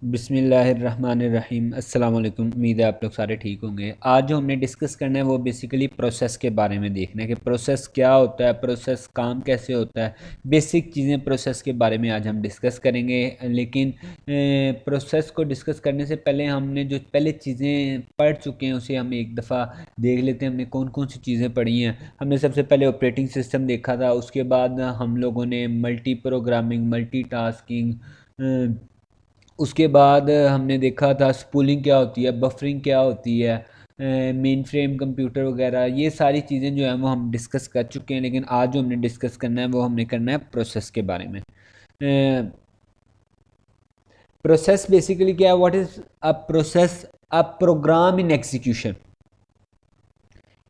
बिस्मिल्लाहिर्रहमानिर्रहीम। अस्सलाम वालेकुम। उम्मीद है आप लोग सारे ठीक होंगे। आज जो हमने डिस्कस करना है वो बेसिकली प्रोसेस के बारे में देखना है कि प्रोसेस क्या होता है, प्रोसेस काम कैसे होता है। बेसिक चीज़ें प्रोसेस के बारे में आज हम डिस्कस करेंगे। लेकिन प्रोसेस को डिस्कस करने से पहले हमने जो पहले चीज़ें पढ़ चुके हैं उसे हम एक दफ़ा देख लेते हैं। हमने कौन कौन सी चीज़ें पढ़ी हैं। हमने सबसे पहले ऑपरेटिंग सिस्टम देखा था, उसके बाद हम लोगों ने मल्टी प्रोग्रामिंग, मल्टी टास्किंग, उसके बाद हमने देखा था स्पूलिंग क्या होती है, बफरिंग क्या होती है, मेन फ्रेम कंप्यूटर वगैरह। ये सारी चीज़ें जो हैं वो हम डिस्कस कर चुके हैं। लेकिन आज जो हमने डिस्कस करना है वो हमने करना है प्रोसेस के बारे में। प्रोसेस बेसिकली क्या है? What is a process? A program in execution.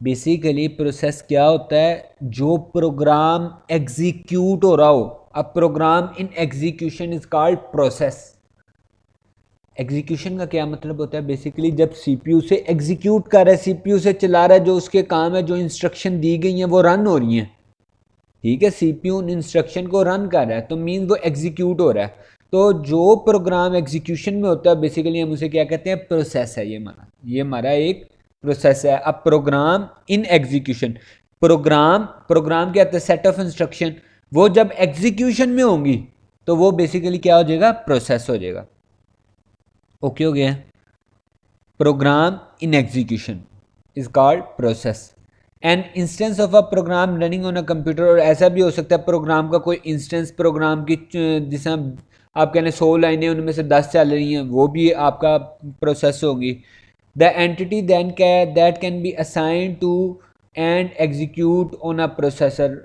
Basically process क्या होता है? जो प्रोग्राम एग्जीक्यूट हो रहा हो। A program in execution is called process. Execution का क्या मतलब होता है? बेसिकली जब सीपीयू से एग्जीक्यूट कर रहा है, सीपीयू से चला रहा है, जो उसके काम है, जो इंस्ट्रक्शन दी गई हैं वो रन हो रही हैं। ठीक है, सीपीयू उन इंस्ट्रक्शन को रन कर रहा है तो मीन वो एग्जीक्यूट हो रहा है। तो जो प्रोग्राम एग्जीक्यूशन में होता है बेसिकली हम उसे क्या कहते हैं? प्रोसेस है। ये हमारा एक प्रोसेस है। अब प्रोग्राम इन एग्जीक्यूशन, प्रोग्राम क्या होता है? Set of instruction. वो जब एग्जीक्यूशन में होंगी तो वो बेसिकली क्या हो जाएगा? प्रोसेस हो जाएगा। ओके हो गया? Program in execution is called process. An instance of a program running on a computer. और ऐसा भी हो सकता है प्रोग्राम का कोई इंस्टेंस, प्रोग्राम की जिसे आप कह लें 100 लाइनें, उनमें से 10 चल रही हैं, वो भी आपका प्रोसेस होगी। The entity than that can be assign to and execute on a processor.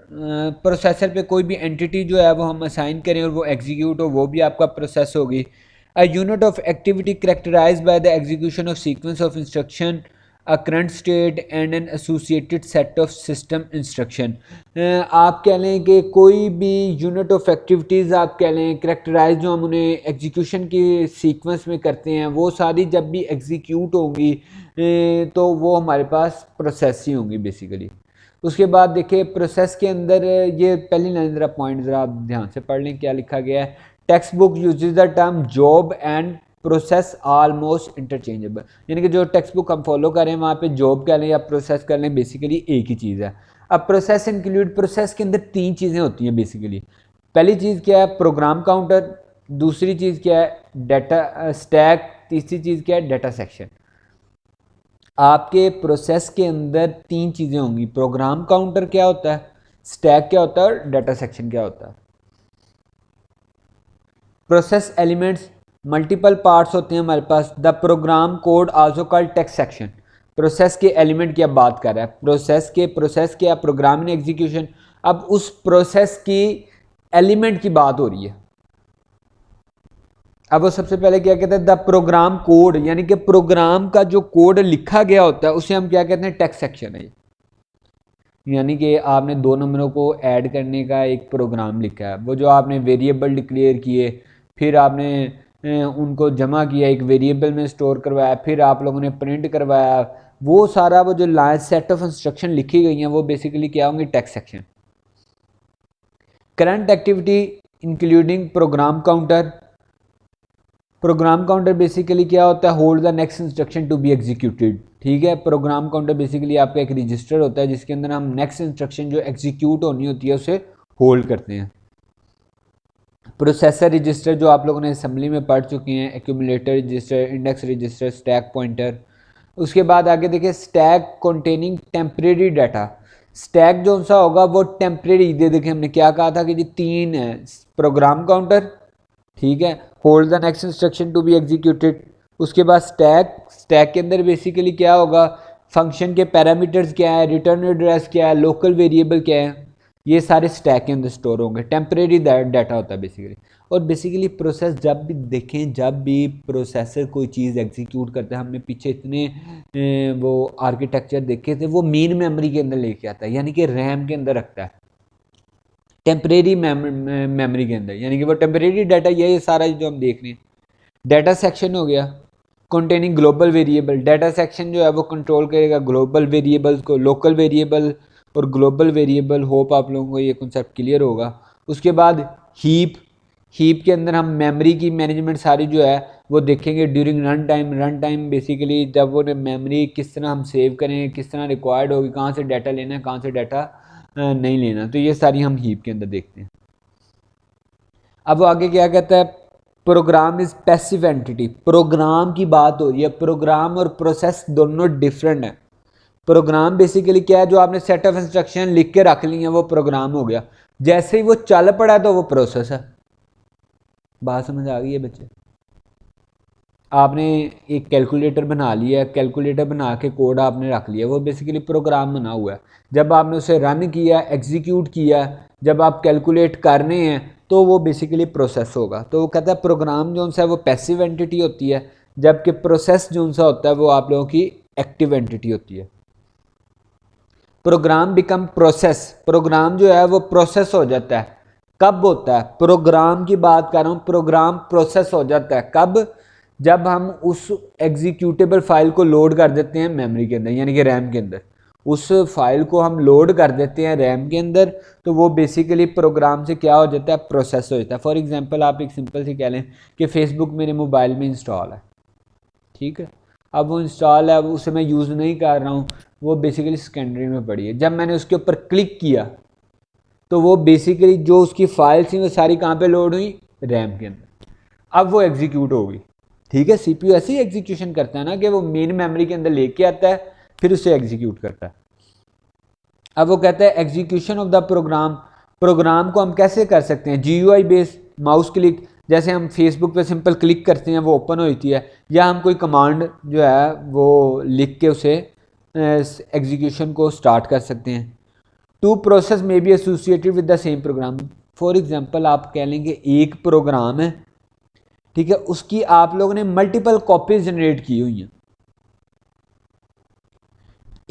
Processor पे कोई भी एंटिटी जो है वो हम असाइन करें और वो एग्जीक्यूट हो, वो भी आपका प्रोसेस होगी। A unit of activity characterized by the execution of sequence of instruction, a current state and an associated set of system instruction। आप कह लें कि कोई भी यूनिट ऑफ एक्टिविटीज़ आप कह लें करेक्टराइज जो हम उन्हें एग्जीक्यूशन की सीक्वेंस में करते हैं, वो सारी जब भी एग्जीक्यूट होंगी तो वो हमारे पास प्रोसेस ही होंगी बेसिकली। उसके बाद देखिए प्रोसेस के अंदर ये पहली लाइन ज़रा पॉइंट ज़रा आप ध्यान से पढ़ लें क्या लिखा गया है। Text book uses the term job and process almost interchangeable. यानी कि जो टेक्स्ट बुक हम फॉलो करें वहाँ पे जॉब कह लें या प्रोसेस कर लें, बेसिकली एक ही चीज़ है। अब प्रोसेस इंक्लूड, प्रोसेस के अंदर 3 चीज़ें होती हैं बेसिकली। पहली चीज़ क्या है? Program counter. दूसरी चीज़ क्या है? Data stack. तीसरी चीज़ क्या है? Data section. आपके प्रोसेस के अंदर 3 चीज़ें होंगी। प्रोग्राम काउंटर क्या होता है, स्टैक क्या होता है और डाटा सेक्शन क्या होता है। प्रोसेस एलिमेंट्स मल्टीपल पार्ट्स होते हैं हमारे पास। The program code also called text section. Process के एलिमेंट की अब बात कर रहा है, प्रोसेस के प्रोग्राम इन एग्जीक्यूशन। अब उस प्रोसेस की एलिमेंट की बात हो रही है। अब वो सबसे पहले क्या कहते हैं? द प्रोग्राम कोड, यानी कि प्रोग्राम का जो कोड लिखा गया होता है उसे हम क्या कहते हैं? टेक्स्ट सेक्शन है। यानी कि आपने 2 नंबरों को ऐड करने का एक प्रोग्राम लिखा है, वो जो आपने वेरिएबल डिक्लेयर किए, फिर आपने उनको जमा किया, एक वेरिएबल में स्टोर करवाया, फिर आप लोगों ने प्रिंट करवाया, वो सारा वो जो लास्ट सेट ऑफ इंस्ट्रक्शन लिखी गई हैं वो बेसिकली क्या होंगी? Text section. Current activity including program counter. Program counter basically क्या होता है? Hold the next instruction to be executed. ठीक है, प्रोग्राम काउंटर बेसिकली आपका एक रजिस्टर होता है जिसके अंदर हम नेक्स्ट इंस्ट्रक्शन जो एग्जीक्यूट होनी होती है उसे होल्ड करते हैं। प्रोसेसर रजिस्टर जो आप लोगों ने असेंबली में पढ़ चुके हैं, accumulator register, index register, stack pointer. उसके बाद आगे देखिए stack containing temporary data. Stack जो सा होगा वो टेम्परेरी, दे देखिए हमने क्या कहा था कि जी 3 है। प्रोग्राम काउंटर, ठीक है, hold the next instruction to be executed. उसके बाद स्टैक के अंदर बेसिकली क्या होगा? फंक्शन के पैरामीटर्स क्या है, रिटर्न एड्रेस क्या है, लोकल वेरिएबल क्या है, ये सारे स्टैक के अंदर स्टोर होंगे। टेम्परेरी डाटा होता है बेसिकली। और बेसिकली प्रोसेस जब भी देखें, जब भी प्रोसेसर कोई चीज़ एग्जीक्यूट करता है, हमने पीछे इतने वो आर्किटेक्चर देखे थे, वो मेन मेमोरी के अंदर लेके आता है, यानी कि रैम के अंदर रखता है, टेम्परेरी मेमोरी के अंदर। यानी कि वो टेम्परेरी डाटा ये सारा जो हम देख रहे हैं। डाटा सेक्शन हो गया containing global variable. Data section जो है वो कंट्रोल करेगा ग्लोबल वेरिएबल्स को, लोकल वेरिएबल और ग्लोबल वेरिएबल। होप आप लोगों को ये कॉन्सेप्ट क्लियर होगा। उसके बाद हीप, हीप के अंदर हम मेमोरी की मैनेजमेंट सारी जो है वो देखेंगे ड्यूरिंग रन टाइम बेसिकली जब वो मेमोरी किस तरह हम सेव करें, किस तरह रिक्वायर्ड होगी, कहाँ से डाटा लेना है, कहाँ से डाटा नहीं लेना, तो ये सारी हम हीप के अंदर देखते हैं। अब वो आगे क्या कहता है, program is passive entity. Program की बात हो रही है, प्रोग्राम और प्रोसेस दोनों डिफरेंट है। प्रोग्राम बेसिकली क्या है, जो आपने सेट ऑफ इंस्ट्रक्शन लिख के रख ली है वो प्रोग्राम हो गया, जैसे ही वो चल पड़ा तो वो प्रोसेस है। बात समझ आ गई है बच्चे? आपने एक कैलकुलेटर बना लिया है, कैलकुलेटर बना के कोड आपने रख लिया, वो बेसिकली प्रोग्राम बना हुआ है। जब आपने उसे रन किया, एग्जीक्यूट किया, जब आप कैलकुलेट कर रहे हैं तो वो बेसिकली प्रोसेस होगा। तो वो कहता है प्रोग्राम जो सा है वो पैसिव एंटिटी होती है, जबकि प्रोसेस जो सा होता है वो आप लोगों की एक्टिव एंटिटी होती है। प्रोग्राम बिकम प्रोसेस, प्रोग्राम जो है वो प्रोसेस हो जाता है। कब होता है? प्रोग्राम की बात कर रहा हूँ, प्रोग्राम प्रोसेस हो जाता है कब? जब हम उस एग्जीक्यूटेबल फाइल को लोड कर देते हैं मेमोरी के अंदर, यानी कि रैम के अंदर। उस फाइल को हम लोड कर देते हैं रैम के अंदर, तो वो बेसिकली प्रोग्राम से क्या हो जाता है, प्रोसेस हो जाता है। फॉर एग्जांपल आप एक सिंपल सी कह लें कि फेसबुक मेरे मोबाइल में इंस्टॉल है, ठीक है। अब वो इंस्टॉल है, अब उसे मैं यूज़ नहीं कर रहा हूँ, वो बेसिकली सेकेंडरी में पड़ी है। जब मैंने उसके ऊपर क्लिक किया तो वो बेसिकली जो उसकी फाइल थी वो सारी कहाँ पे लोड हुई, रैम के अंदर। अब वो एग्जीक्यूट हो गई, ठीक है। सीपीयू ऐसे ही एग्जीक्यूशन करता है ना कि वो मेन मेमोरी के अंदर लेके आता है, फिर उसे एग्जीक्यूट करता है। अब वो कहता है execution of the program, program को हम कैसे कर सकते हैं, जीयूआई बेस्ड, माउस क्लिक, जैसे हम फेसबुक पे सिंपल क्लिक करते हैं वो ओपन होती है, या हम कोई कमांड जो है वो लिख के उसे एग्जीक्यूशन को स्टार्ट कर सकते हैं। टू प्रोसेस में be associated with the same programme. For example आप कह लेंगे एक प्रोग्राम है, ठीक है, उसकी आप लोगों ने मल्टीपल कॉपीज जनरेट की हुई हैं।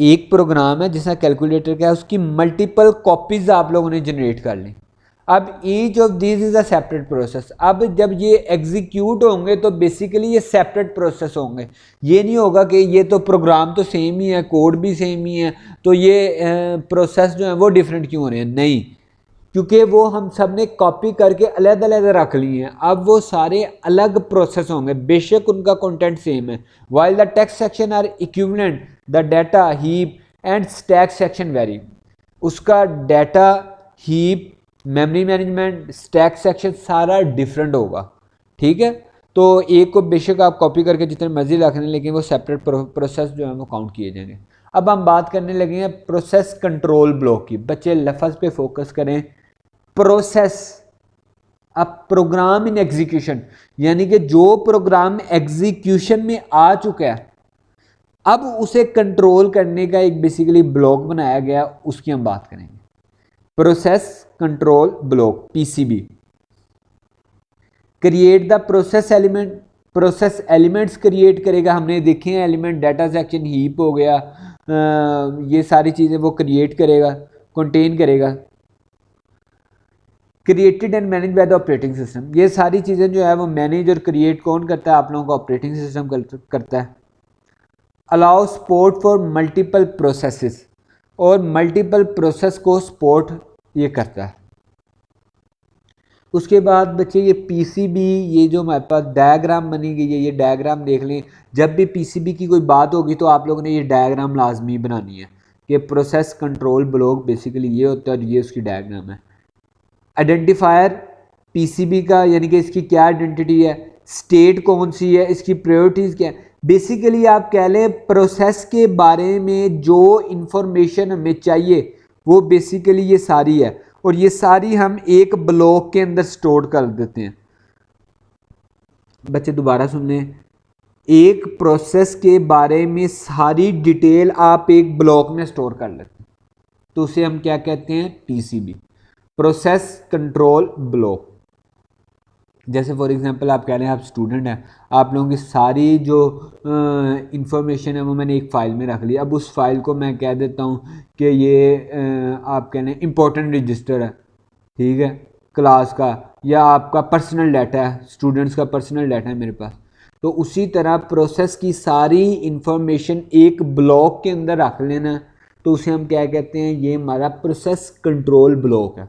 एक प्रोग्राम है जिसका कैलकुलेटर क्या है, उसकी मल्टीपल कॉपीज आप लोगों ने जनरेट कर ली। अब each of this is a separate process. अब जब ये एग्जीक्यूट होंगे तो बेसिकली ये सेपरेट प्रोसेस होंगे। ये नहीं होगा कि ये तो प्रोग्राम तो सेम ही है, कोड भी सेम ही है, तो ये प्रोसेस जो है वो डिफरेंट क्यों हो रहे हैं? नहीं, क्योंकि वो हम सब ने कॉपी करके अलग अलग रख लिए हैं। अब वो सारे अलग प्रोसेस होंगे, बेशक उनका कंटेंट सेम है। While the text section are equivalent, the data heap and stack section vary. उसका data heap, memory management, stack section सारा डिफरेंट होगा, ठीक है। तो एक को बेशक आप कॉपी करके जितने मर्जी रख लें, लेकिन वो सेपरेट प्रोसेस जो है वो काउंट किए जाएंगे। अब हम बात करने लगे हैं प्रोसेस कंट्रोल ब्लॉक की। बच्चे लफ्ज़ पे फोकस करें, प्रोसेस, अब प्रोग्राम इन एग्जीक्यूशन, यानी कि जो प्रोग्राम एग्जीक्यूशन में आ चुका है अब उसे कंट्रोल करने का एक बेसिकली ब्लॉक बनाया गया, उसकी हम बात करेंगे। Process control block, PCB. Create the process element, process elements create करेगा। हमने देखे हैं एलिमेंट, डाटा सेक्शन, हीप हो गया, ये सारी चीज़ें वो क्रिएट करेगा, कंटेन करेगा। Created and manage by the operating system, ये सारी चीज़ें जो है वो मैनेज और क्रिएट कौन करता है? आप लोगों का ऑपरेटिंग सिस्टम करता है। Allow support for multiple processes, और मल्टीपल प्रोसेस को सपोर्ट ये करता है। उसके बाद बच्चे ये पीसीबी, ये जो हमारे पास डायग्राम बनी गई है, ये डायग्राम देख लें। जब भी पीसीबी की कोई बात होगी तो आप लोगों ने ये डायग्राम लाजमी बनानी है कि प्रोसेस कंट्रोल ब्लॉक बेसिकली ये होता है और ये उसकी डायग्राम है। आइडेंटिफायर पीसीबी का, यानी कि इसकी क्या आइडेंटिटी है, स्टेट कौन सी है, इसकी प्रायोरिटीज़ क्या है। बेसिकली आप कह लें प्रोसेस के बारे में जो इंफॉर्मेशन हमें चाहिए वो बेसिकली ये सारी है, और ये सारी हम एक ब्लॉक के अंदर स्टोर कर देते हैं। बच्चे दोबारा सुन लें, एक प्रोसेस के बारे में सारी डिटेल आप एक ब्लॉक में स्टोर कर लेते हैं, तो उसे हम क्या कहते हैं? PCB, process control block. जैसे फॉर एग्जांपल आप कह रहे हैं आप स्टूडेंट हैं, आप लोगों की सारी जो इंफॉर्मेशन है वो मैंने एक फ़ाइल में रख ली। अब उस फाइल को मैं कह देता हूँ कि ये आप कह रहे हैं इंपॉर्टेंट रजिस्टर है, ठीक है, क्लास का, या आपका पर्सनल डाटा है, स्टूडेंट्स का पर्सनल डाटा है मेरे पास। तो उसी तरह प्रोसेस की सारी इंफॉर्मेशन एक ब्लॉक के अंदर रख लेना, तो उसे हम क्या कहते हैं? ये हमारा प्रोसेस कंट्रोल ब्लॉक है।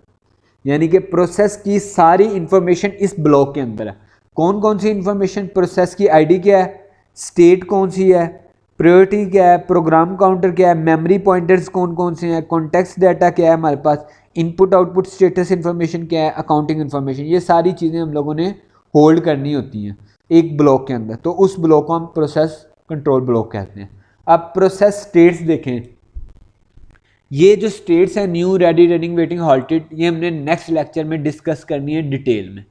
यानी कि प्रोसेस की सारी इंफॉर्मेशन इस ब्लॉक के अंदर है। कौन कौन सी इंफॉर्मेशन? प्रोसेस की आईडी क्या है, स्टेट कौन सी है, प्रायोरिटी क्या है, प्रोग्राम काउंटर क्या है, मेमोरी पॉइंटर्स कौन कौन से हैं, कॉन्टेक्स्ट डाटा क्या है हमारे पास, इनपुट आउटपुट स्टेटस इंफॉर्मेशन क्या है, अकाउंटिंग इंफॉर्मेशन, ये सारी चीज़ें हम लोगों ने होल्ड करनी होती हैं एक ब्लॉक के अंदर। तो उस ब्लॉक को हम प्रोसेस कंट्रोल ब्लॉक कहते हैं। अब प्रोसेस स्टेट्स देखें, ये जो स्टेट्स हैं new, ready, running, waiting, halted, ये हमने नेक्स्ट लेक्चर में डिस्कस करनी है डिटेल में,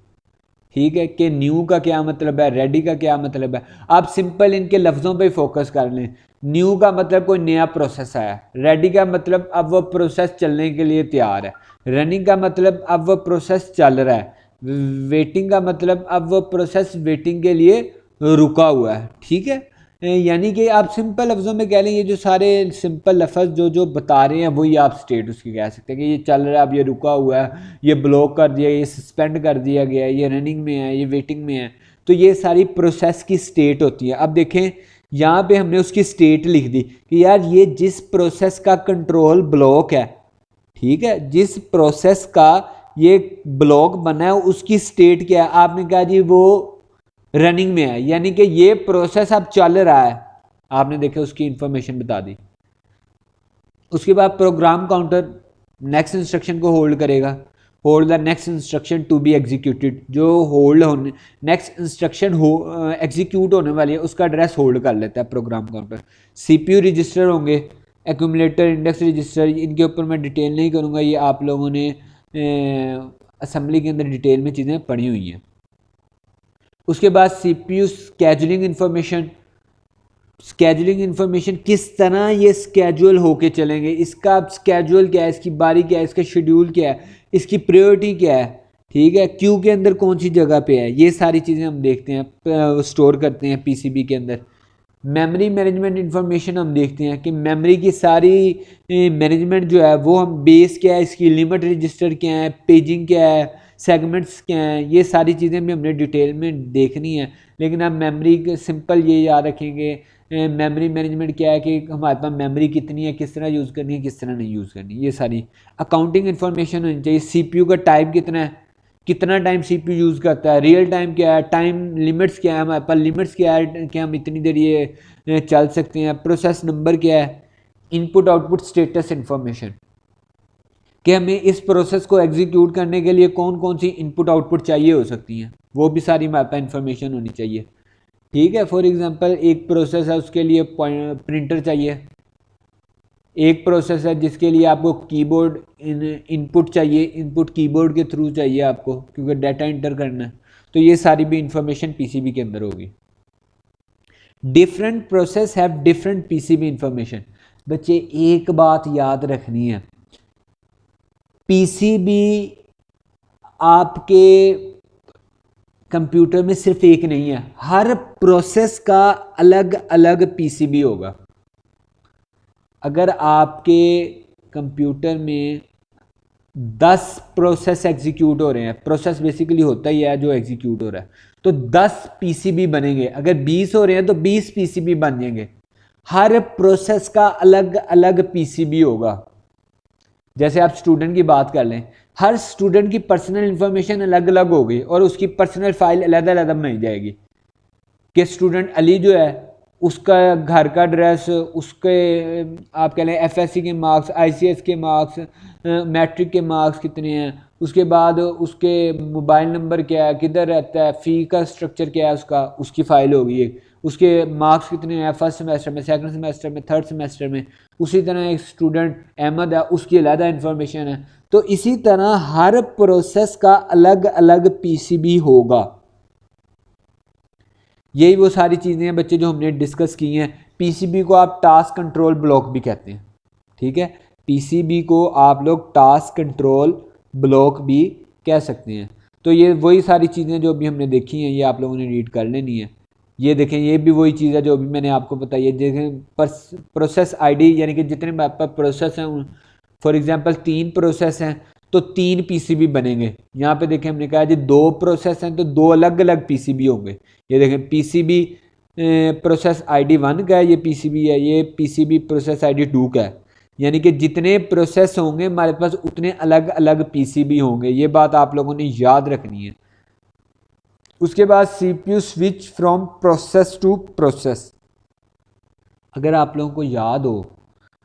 ठीक है, कि न्यू का क्या मतलब है, रेडी का क्या मतलब है। आप सिंपल इनके लफ्ज़ों पे फोकस कर लें। न्यू का मतलब कोई नया प्रोसेस आया, रेडी का मतलब अब वो प्रोसेस चलने के लिए तैयार है, रनिंग का मतलब अब वो प्रोसेस चल रहा है, वेटिंग का मतलब अब वो प्रोसेस वेटिंग के लिए रुका हुआ है, ठीक है। यानी कि आप सिंपल लफ्ज़ों में कह लें, ये जो सारे सिंपल लफ्ज़ जो बता रहे हैं वही आप स्टेट उसकी कह सकते हैं कि ये चल रहा है, अब ये रुका हुआ है, ये ब्लॉक कर दिया, ये सस्पेंड कर दिया गया है, ये रनिंग में है, ये वेटिंग में है। तो ये सारी प्रोसेस की स्टेट होती है। अब देखें यहाँ पे हमने उसकी स्टेट लिख दी कि यार ये जिस प्रोसेस का कंट्रोल ब्लॉक है, ठीक है, जिस प्रोसेस का ये ब्लॉक बना है उसकी स्टेट क्या है। आपने कहा जी वो रनिंग में है, यानी कि ये प्रोसेस अब चल रहा है, आपने देखा उसकी इंफॉर्मेशन बता दी। उसके बाद प्रोग्राम काउंटर नेक्स्ट इंस्ट्रक्शन को होल्ड करेगा, hold the next instruction to be executed, जो होल्ड होने नेक्स्ट इंस्ट्रक्शन एग्जीक्यूट होने वाली है उसका एड्रेस होल्ड कर लेता है प्रोग्राम काउंटर। सीपीयू रजिस्टर होंगे, एक्यूमुलेटर, इंडेक्स रजिस्टर, इनके ऊपर मैं डिटेल नहीं करूँगा, ये आप लोगों ने असेंबली के अंदर डिटेल में चीज़ें पढ़ी हुई हैं। उसके बाद CPU scheduling information, scheduling information किस तरह ये स्केजुअल होके चलेंगे, इसका स्केजुअल क्या है, इसकी बारी क्या है, इसका शेड्यूल क्या है, इसकी प्रायोरिटी क्या है, ठीक है, क्यू के अंदर कौन सी जगह पे है, ये सारी चीज़ें हम देखते हैं, स्टोर करते हैं पीसीबी के अंदर। मेमोरी मैनेजमेंट इंफॉर्मेशन हम देखते हैं कि मेमोरी की सारी मैनेजमेंट जो है वो हम बेस क्या है, इसकी लिमिट रजिस्टर क्या है, पेजिंग क्या है, सेगमेंट्स क्या हैं, ये सारी चीज़ें भी हमने डिटेल में देखनी है। लेकिन आप मेमोरी के सिंपल ये याद रखेंगे, मेमोरी मैनेजमेंट क्या है कि हमारे पास मेमोरी कितनी है, किस तरह यूज़ करनी है, किस तरह नहीं यूज़ करनी, ये सारी अकाउंटिंग इन्फॉर्मेशन होनी चाहिए। सीपीयू का टाइप कितना है, कितना टाइम सीपीयू यूज़ करता है, रियल टाइम क्या है, टाइम लिमिट्स क्या है, हमारे पास लिमिट्स क्या है कि हम इतनी देर ये चल सकते हैं, प्रोसेस नंबर क्या है, इनपुट आउटपुट स्टेटस इन्फॉर्मेशन कि हमें इस प्रोसेस को एग्जीक्यूट करने के लिए कौन कौन सी इनपुट आउटपुट चाहिए हो सकती हैं, वो भी सारी हमारे पास इन्फॉर्मेशन होनी चाहिए, ठीक है। फॉर एग्जांपल एक प्रोसेस है उसके लिए प्रिंटर चाहिए, एक प्रोसेस है जिसके लिए आपको कीबोर्ड इनपुट चाहिए, इनपुट कीबोर्ड के थ्रू चाहिए आपको क्योंकि डाटा इंटर करना है, तो ये सारी भी इंफॉर्मेशन पीसीबी के अंदर होगी। Different process have different PCB information. बच्चे एक बात याद रखनी है, पीसीबी आपके कंप्यूटर में सिर्फ एक नहीं है, हर प्रोसेस का अलग अलग पीसीबी होगा। अगर आपके कंप्यूटर में 10 प्रोसेस एग्जीक्यूट हो रहे हैं, प्रोसेस बेसिकली होता ही है जो एग्जीक्यूट हो रहा है, तो 10 पीसीबी बनेंगे। अगर 20 हो रहे हैं तो 20 पीसीबी बन जाएंगे। हर प्रोसेस का अलग अलग पीसीबी होगा। जैसे आप स्टूडेंट की बात कर लें, हर स्टूडेंट की पर्सनल इंफॉर्मेशन अलग अलग होगी और उसकी पर्सनल फाइल अलग अलग मिल जाएगी कि स्टूडेंट अली जो है उसका घर का एड्रेस, उसके आप कह लें एफएससी के मार्क्स, आईसीएस के मार्क्स, मैट्रिक के मार्क्स कितने हैं, उसके बाद उसके मोबाइल नंबर क्या है, किधर रहता है, फ़ी का स्ट्रक्चर क्या है, उसकी फ़ाइल होगी एक, उसके मार्क्स कितने हैं फर्स्ट सेमेस्टर में, सेकंड सेमेस्टर में, थर्ड सेमेस्टर में। उसी तरह एक स्टूडेंट अहमद है, उसकी अलग इन्फॉर्मेशन है। तो इसी तरह हर प्रोसेस का अलग अलग पीसीबी होगा। यही वो सारी चीज़ें हैं बच्चे जो हमने डिस्कस की हैं। पीसीबी को आप टास्क कंट्रोल ब्लॉक भी कहते हैं, ठीक है, पीसीबी को आप लोग टास्क कंट्रोल ब्लॉक भी कह सकते हैं। तो ये वही सारी चीज़ें जो अभी हमने देखी हैं, ये आप लोगों ने रीड कर लेनी है। ये देखें, ये भी वही चीज़ है जो अभी मैंने आपको बताई है। देखें प्रोसेस आईडी, यानी कि जितने प्रोसेस हैं, फॉर एग्जांपल 3 प्रोसेस हैं तो 3 पीसीबी बनेंगे। यहाँ पे देखें हमने कहा जी 2 प्रोसेस हैं तो 2 अलग अलग पीसीबी होंगे। ये देखें पीसीबी प्रोसेस आईडी 1 का है, ये पीसीबी है, ये पीसीबी प्रोसेस आईडी 2 का है। यानी कि जितने प्रोसेस होंगे हमारे पास उतने अलग अलग पीसीबी होंगे, ये बात आप लोगों ने याद रखनी है। उसके बाद CPU switch from process to process. अगर आप लोगों को याद हो,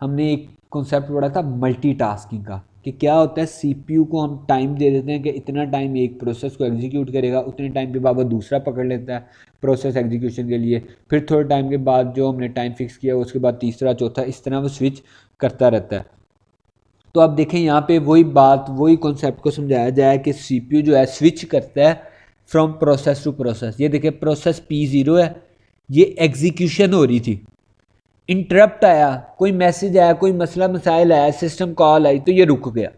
हमने एक कॉन्सेप्ट पढ़ा था मल्टीटास्किंग का, कि क्या होता है सीपीयू को हम टाइम दे देते हैं कि इतना टाइम एक प्रोसेस को एग्जीक्यूट करेगा, उतने टाइम के बाद वो दूसरा पकड़ लेता है प्रोसेस एग्जीक्यूशन के लिए, फिर थोड़े टाइम के बाद जो हमने टाइम फिक्स किया उसके बाद तीसरा चौथा, इस तरह वो स्विच करता रहता है। तो आप देखें यहाँ पे वही बात, वही कॉन्सेप्ट को समझाया जाए कि सीपीयू जो है स्विच करता है फ्रॉम प्रोसेस टू प्रोसेस। ये देखिए प्रोसेस P0 है, ये एग्जीक्यूशन हो रही थी, इंटरप्ट आया, कोई मैसेज आया, कोई मसला मसाइल आया, सिस्टम कॉल आई, तो ये रुक गया।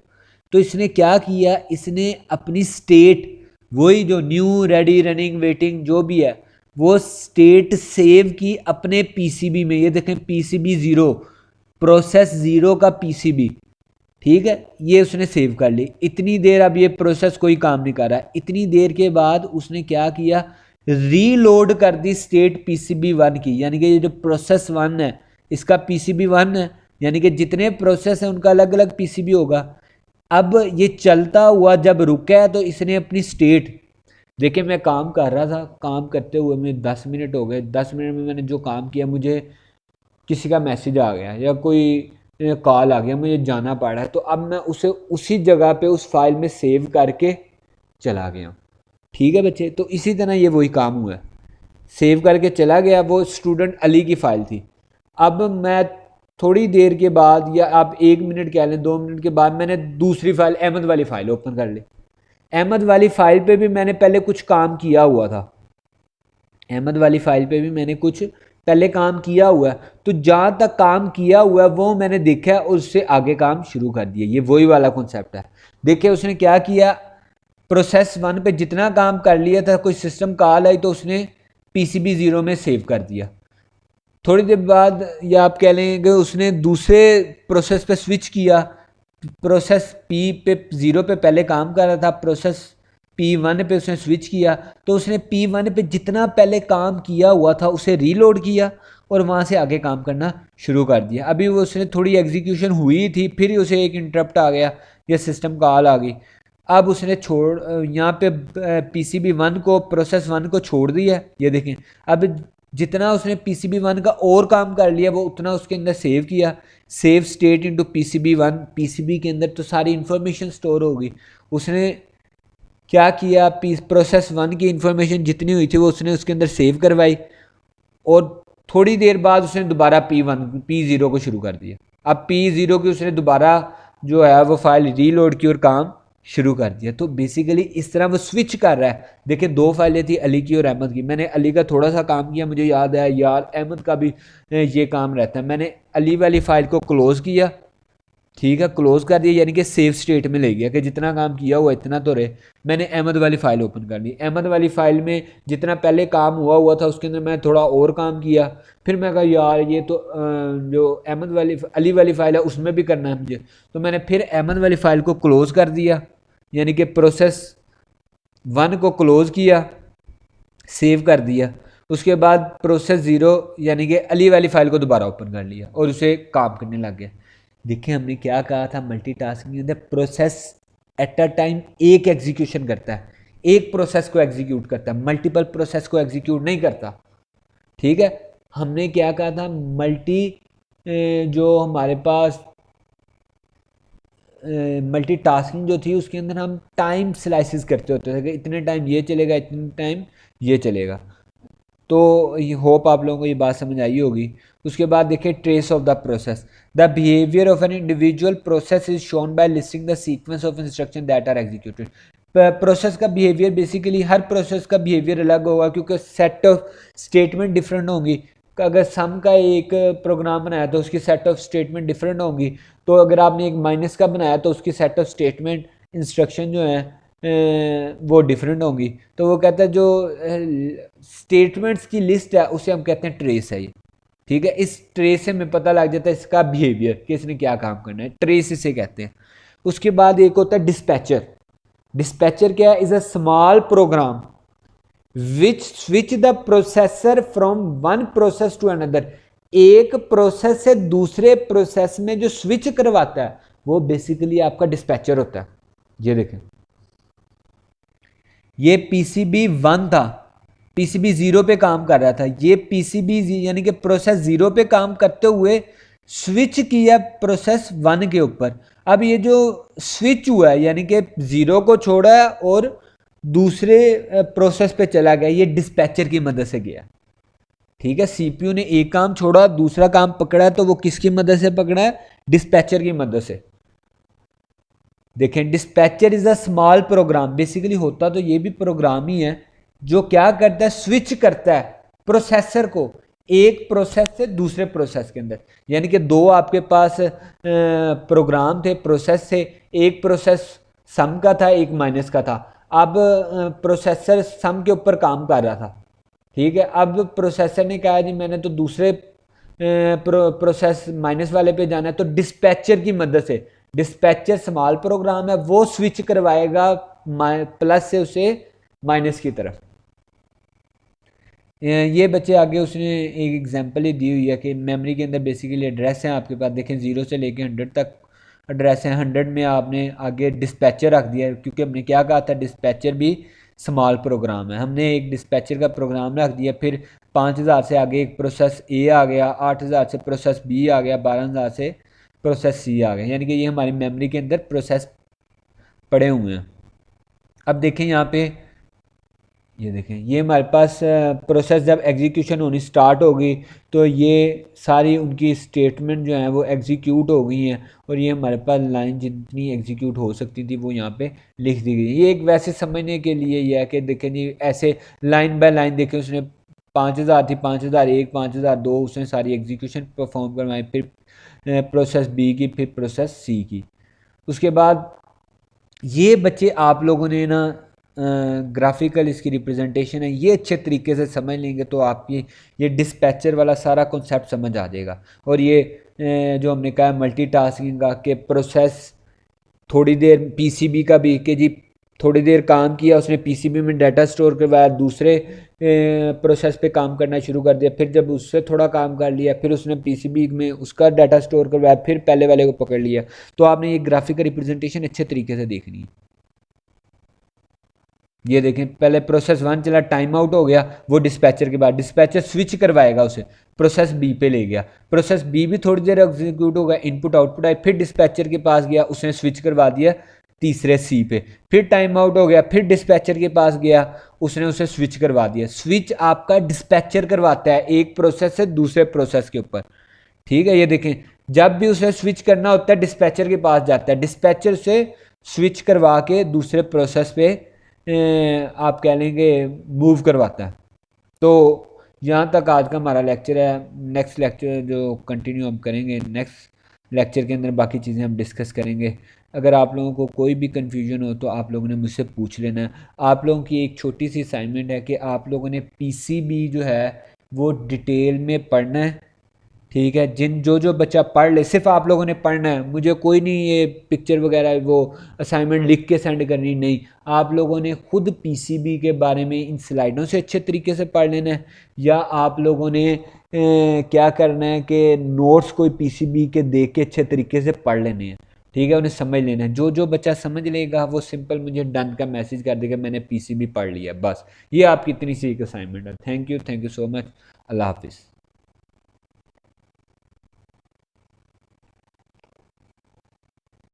तो इसने क्या किया, इसने अपनी स्टेट, वही जो न्यू रेडी रनिंग वेटिंग जो भी है, वो स्टेट सेव की अपने पीसीबी में। ये देखें पीसीबी 0, प्रोसेस 0 का पीसीबी, ठीक है, ये उसने सेव कर ली। इतनी देर अब ये प्रोसेस कोई काम नहीं कर रहा है, इतनी देर के बाद उसने क्या किया, रीलोड कर दी स्टेट पीसीबी 1 की। यानी कि ये जो प्रोसेस 1 है इसका पीसीबी 1 है, यानी कि जितने प्रोसेस हैं उनका अलग अलग पीसीबी होगा। अब ये चलता हुआ जब रुका है तो इसने अपनी स्टेट, देखिए मैं काम कर रहा था, काम करते हुए मैं 10 मिनट हो गए, 10 मिनट में मैंने जो काम किया, मुझे किसी का मैसेज आ गया या कोई कॉल आ गया, मुझे जाना पड़ा है, तो अब मैं उसे उसी जगह पे उस फाइल में सेव करके चला गया। ठीक है बच्चे, तो इसी तरह ये वही काम हुआ है, सेव करके चला गया। वो स्टूडेंट अली की फ़ाइल थी। अब मैं थोड़ी देर के बाद, या आप 1 मिनट कह लें, 2 मिनट के बाद, मैंने दूसरी फ़ाइल अहमद वाली फ़ाइल ओपन कर ली। अहमद वाली फ़ाइल पे भी मैंने पहले कुछ काम किया हुआ था, अहमद वाली फ़ाइल पे भी मैंने कुछ पहले काम किया हुआ है, तो जहाँ तक काम किया हुआ है वो मैंने देखा है और उससे आगे काम शुरू कर दिया। ये वही वाला कॉन्सेप्ट है। देखिए उसने क्या किया, प्रोसेस 1 पे जितना काम कर लिया था, कोई सिस्टम कॉल आई तो उसने पीसीबी 0 में सेव कर दिया। थोड़ी देर बाद, या आप कह लेंगे उसने दूसरे प्रोसेस पे स्विच किया, प्रोसेस पी पे 0 पे पहले काम कर रहा था, प्रोसेस P1 पे उसने स्विच किया, तो उसने P1 पे जितना पहले काम किया हुआ था उसे रीलोड किया और वहाँ से आगे काम करना शुरू कर दिया। अभी वो उसने थोड़ी एग्जीक्यूशन हुई थी, फिर उसे एक इंटरप्ट आ गया या सिस्टम कॉल आ गई। अब उसने यहाँ पे पीसीबी 1 को, प्रोसेस 1 को छोड़ दिया। ये देखें, अब जितना उसने पीसीबी 1 का और काम कर लिया वो उतना उसके अंदर सेव किया, save state into PCB 1। PCB के अंदर तो सारी इंफॉर्मेशन स्टोर होगी। उसने क्या किया, प्रोसेस 1 की इंफॉर्मेशन जितनी हुई थी वो उसने उसके अंदर सेव करवाई और थोड़ी देर बाद उसने दोबारा P0 को शुरू कर दिया। अब P0 की उसने दोबारा जो है वो फाइल रीलोड की और काम शुरू कर दिया। तो बेसिकली इस तरह वो स्विच कर रहा है। देखिए 2 फाइलें थी, अली की और अहमद की। मैंने अली का थोड़ा सा काम किया, मुझे याद आया यार अहमद का भी ये काम रहता है। मैंने अली वाली फ़ाइल को क्लोज़ किया, ठीक है, क्लोज कर दिया, यानी कि सेव स्टेट में ले गया कि जितना काम किया हुआ इतना तो रहे। मैंने अहमद वाली फ़ाइल ओपन कर ली। अहमद वाली फ़ाइल में जितना पहले काम हुआ था उसके अंदर मैं थोड़ा और काम किया। फिर मैं कहा यार ये तो जो अहमद वाली अली वाली फ़ाइल है उसमें भी करना है मुझे, तो मैंने फिर अहमद वाली फ़ाइल को क्लोज़ कर दिया, यानी कि प्रोसेस 1 को क्लोज़ किया, सेव कर दिया। उसके बाद प्रोसेस 0 यानी कि अली वाली फ़ाइल को दोबारा ओपन कर लिया और उसे काम करने लग गया। देखिए हमने क्या कहा था, मल्टीटास्किंग के अंदर प्रोसेस एट अ टाइम एक एग्जीक्यूशन करता है, एक प्रोसेस को एग्जीक्यूट करता है, मल्टीपल प्रोसेस को एग्जीक्यूट नहीं करता। ठीक है, हमने क्या कहा था, जो हमारे पास मल्टीटास्किंग जो थी उसके अंदर हम टाइम स्लाइसिस करते होते थे कि इतने टाइम ये चलेगा, इतने टाइम ये चलेगा। तो ये होप आप लोगों को ये बात समझ आई होगी। उसके बाद देखिए trace of the process, the behaviour of an individual process is shown by listing the sequence of instruction that are executed. Process का बिहेवियर, बेसिकली हर प्रोसेस का बिहेवियर अलग होगा क्योंकि सेट ऑफ स्टेटमेंट डिफरेंट होंगी। अगर सम का एक प्रोग्राम बनाया तो उसकी सेट ऑफ स्टेटमेंट डिफरेंट होंगी, तो अगर आपने एक माइनस का बनाया तो उसकी सेट ऑफ स्टेटमेंट इंस्ट्रक्शन जो है वो डिफरेंट होंगी। तो वो कहता है जो स्टेटमेंट्स की लिस्ट है उसे हम कहते हैं ट्रेस है ये। ठीक है, इस ट्रेस से हमें पता लग जाता है इसका बिहेवियर कि इसने क्या काम करना है, ट्रेस इसे कहते हैं। उसके बाद एक होता है डिस्पैचर। डिस्पैचर क्या है, is a small program which switch the processor from one process to another. एक प्रोसेस से दूसरे प्रोसेस में जो स्विच करवाता है वो बेसिकली आपका डिस्पैचर होता है। ये देखें, ये पीसीबी 1 था, पीसीबी 0 पे काम कर रहा था, ये पीसीबी यानी कि प्रोसेस 0 पे काम करते हुए स्विच किया प्रोसेस 1 के ऊपर। अब ये जो स्विच हुआ है यानी कि 0 को छोड़ा है और दूसरे प्रोसेस पे चला गया, ये डिस्पैचर की मदद से गया। ठीक है, सीपीयू ने एक काम छोड़ा, दूसरा काम पकड़ा है, तो वो किसकी मदद से पकड़ा है? डिस्पैचर की मदद से। देखें, dispatcher is a small program, basically होता तो ये भी प्रोग्राम ही है जो क्या करता है, स्विच करता है प्रोसेसर को एक प्रोसेस से दूसरे प्रोसेस के अंदर। यानी कि दो आपके पास प्रोग्राम थे, प्रोसेस थे, एक प्रोसेस सम का था, एक माइनस का था। अब प्रोसेसर सम के ऊपर काम कर रहा था, ठीक है। अब प्रोसेसर ने कहा जी मैंने तो दूसरे प्रोसेस माइनस वाले पे जाना है, तो डिस्पैचर की मदद से, डिस्पैचर स्मॉल प्रोग्राम है, वो स्विच करवाएगा प्लस से उसे माइनस की तरफ। ये बच्चे आगे उसने एक एग्जांपल ही दी हुई है कि मेमोरी के अंदर बेसिकली एड्रेस हैं आपके पास, देखें 0 से लेके 100 तक एड्रेस हैं। 100 में आपने आगे डिस्पैचर रख दिया, क्योंकि हमने क्या कहा था, डिस्पैचर भी स्मॉल प्रोग्राम है। हमने एक डिस्पैचर का प्रोग्राम रख दिया, फिर 5000 से आगे एक प्रोसेस ए आ गया, 8000 से प्रोसेस बी आ गया, 12000 से प्रोसेस सी आ गया, यानी कि ये हमारी मेमोरी के अंदर प्रोसेस पड़े हुए हैं। अब देखें यहाँ पे, ये देखें, ये हमारे पास प्रोसेस जब एग्जीक्यूशन होनी स्टार्ट होगी तो ये सारी उनकी स्टेटमेंट जो हैं वो एग्जीक्यूट हो गई हैं, और ये हमारे पास लाइन जितनी एग्जीक्यूट हो सकती थी वो यहाँ पे लिख दी गई। ये एक वैसे समझने के लिए ये है कि देखें जी, ऐसे लाइन बाय लाइन देखें, उसने 5000 थी, 5001, 5002, उसने सारी एग्जीक्यूशन परफॉर्म करवाई, फिर प्रोसेस बी की, फिर प्रोसेस सी की। उसके बाद ये बच्चे आप लोगों ने ना ग्राफिकल इसकी रिप्रेजेंटेशन है, ये अच्छे तरीके से समझ लेंगे तो आप ये डिस्पैचर वाला सारा कॉन्सेप्ट समझ आ जाएगा। और ये जो हमने कहा मल्टीटास्किंग का, कि प्रोसेस थोड़ी देर पीसीबी का भी, कि जी थोड़ी देर काम किया उसने, पीसीबी में डाटा स्टोर करवाया, दूसरे प्रोसेस पे काम करना शुरू कर दिया, फिर जब उससे थोड़ा काम कर लिया, फिर उसने पीसीबी में उसका डाटा स्टोर करवाया, फिर पहले वाले को पकड़ लिया। तो आपने ये ग्राफिकल रिप्रेजेंटेशन अच्छे तरीके से देखनी है। ये देखें, पहले प्रोसेस 1 चला, टाइम आउट हो गया, वो डिस्पैचर के बाद डिस्पैचर स्विच करवाएगा उसे, प्रोसेस बी पे ले गया, प्रोसेस बी भी थोड़ी देर एग्जीक्यूट होगा, इनपुट आउटपुट आए, फिर डिस्पैचर के पास गया, उसने स्विच करवा दिया तीसरे सी पे, फिर टाइम आउट हो गया, फिर डिस्पैचर के पास गया, उसने उसे स्विच करवा दिया। स्विच आपका डिस्पैचर करवाता है एक प्रोसेस से दूसरे प्रोसेस के ऊपर, ठीक है। ये देखें, जब भी उसे स्विच करना होता है डिस्पैचर के पास जाता है, डिस्पैचर से स्विच करवा के दूसरे प्रोसेस पे आप कह लेंगे मूव करवाता है। तो यहाँ तक आज का हमारा लेक्चर है। नेक्स्ट लेक्चर जो कंटिन्यू हम करेंगे, नेक्स्ट लेक्चर के अंदर बाकी चीज़ें हम डिस्कस करेंगे। अगर आप लोगों को कोई भी कन्फ्यूजन हो तो आप लोगों ने मुझसे पूछ लेना है। आप लोगों की एक छोटी सी असाइनमेंट है कि आप लोगों ने पीसीबी जो है वो डिटेल में पढ़ना है, ठीक है। जो बच्चा पढ़ ले, सिर्फ आप लोगों ने पढ़ना है, मुझे कोई नहीं ये पिक्चर वगैरह वो असाइनमेंट लिख के सेंड करनी, नहीं। आप लोगों ने खुद पीसीबी के बारे में इन स्लाइडों से अच्छे तरीके से पढ़ लेना है, या आप लोगों ने क्या करना है कि नोट्स कोई पीसीबी के देख के अच्छे तरीके से पढ़ लेने हैं, ठीक है। उन्हें समझ लेना है। जो बच्चा समझ लेगा वो सिंपल मुझे डन का मैसेज कर देगा, मैंने पीसीबी पढ़ लिया, बस। ये आपकी इतनी सी एक असाइनमेंट है। Thank you so much. Allah हाफिज़।